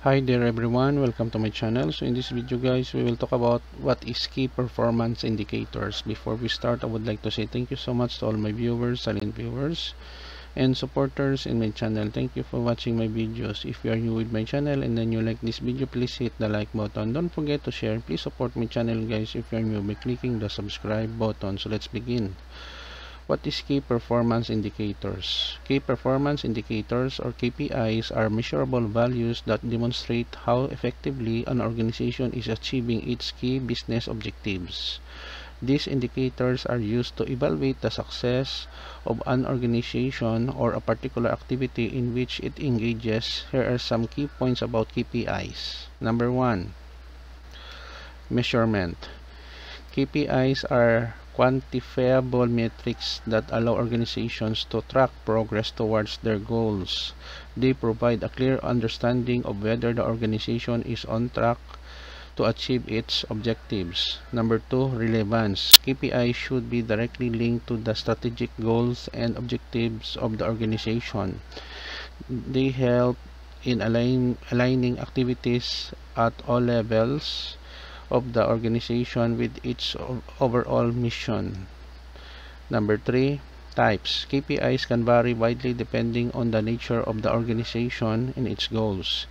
Hi there everyone, welcome to my channel. So in this video guys, we will talk about what is key performance indicators. Before we start, I would like to say thank you so much to all my viewers, silent viewers, and supporters in my channel. Thank you for watching my videos. If you are new with my channel and then you like this video, please hit the like button. Don't forget to share. Please support my channel guys if you are new by clicking the subscribe button. So let's begin. What is key performance indicators? Key performance indicators or KPIs are measurable values that demonstrate how effectively an organization is achieving its key business objectives. These indicators are used to evaluate the success of an organization or a particular activity in which it engages. Here are some key points about KPIs. Number 1. Measurement. KPIs are quantifiable metrics that allow organizations to track progress towards their goals. They provide a clear understanding of whether the organization is on track to achieve its objectives. Number 2, relevance. KPIs should be directly linked to the strategic goals and objectives of the organization. They help in aligning activities at all levels of the organization with its overall mission. Number 3, types. KPIs can vary widely depending on the nature of the organization and its goals.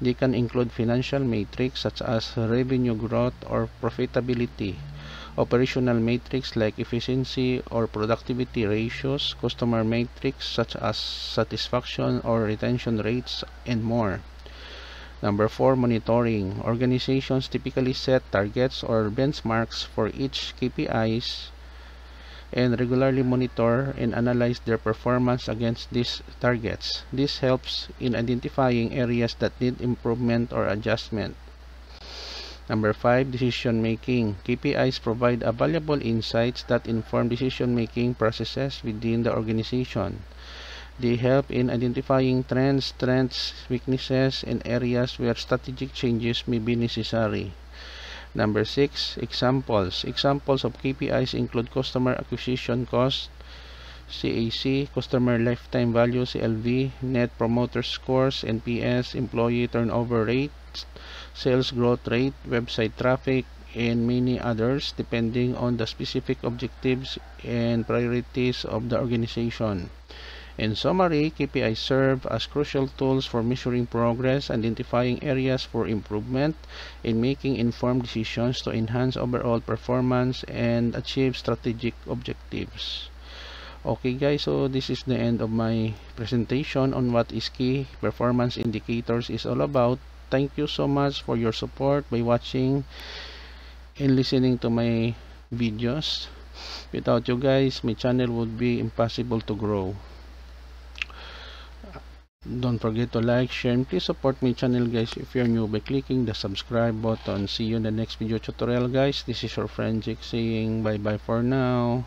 They can include financial metrics such as revenue growth or profitability, operational metrics like efficiency or productivity ratios, customer metrics such as satisfaction or retention rates, and more. Number 4, monitoring. Organizations typically set targets or benchmarks for each KPIs and regularly monitor and analyze their performance against these targets. This helps in identifying areas that need improvement or adjustment. Number 5, decision making. KPIs provide valuable insights that inform decision making processes within the organization. They help in identifying trends, weaknesses, and areas where strategic changes may be necessary. Number 6, examples. Examples of KPIs include customer acquisition cost, CAC, customer lifetime value, CLV, net promoter scores, NPS, employee turnover rate, sales growth rate, website traffic, and many others depending on the specific objectives and priorities of the organization. In summary, KPIs serve as crucial tools for measuring progress, identifying areas for improvement, and making informed decisions to enhance overall performance and achieve strategic objectives. Okay guys, so this is the end of my presentation on what is key performance indicators is all about. Thank you so much for your support by watching and listening to my videos. Without you guys, my channel would be impossible to grow. Don't forget to like, share, and please support my channel guys if you're new by clicking the subscribe button. See you in the next video tutorial guys. This is your friend Jake saying bye bye for now.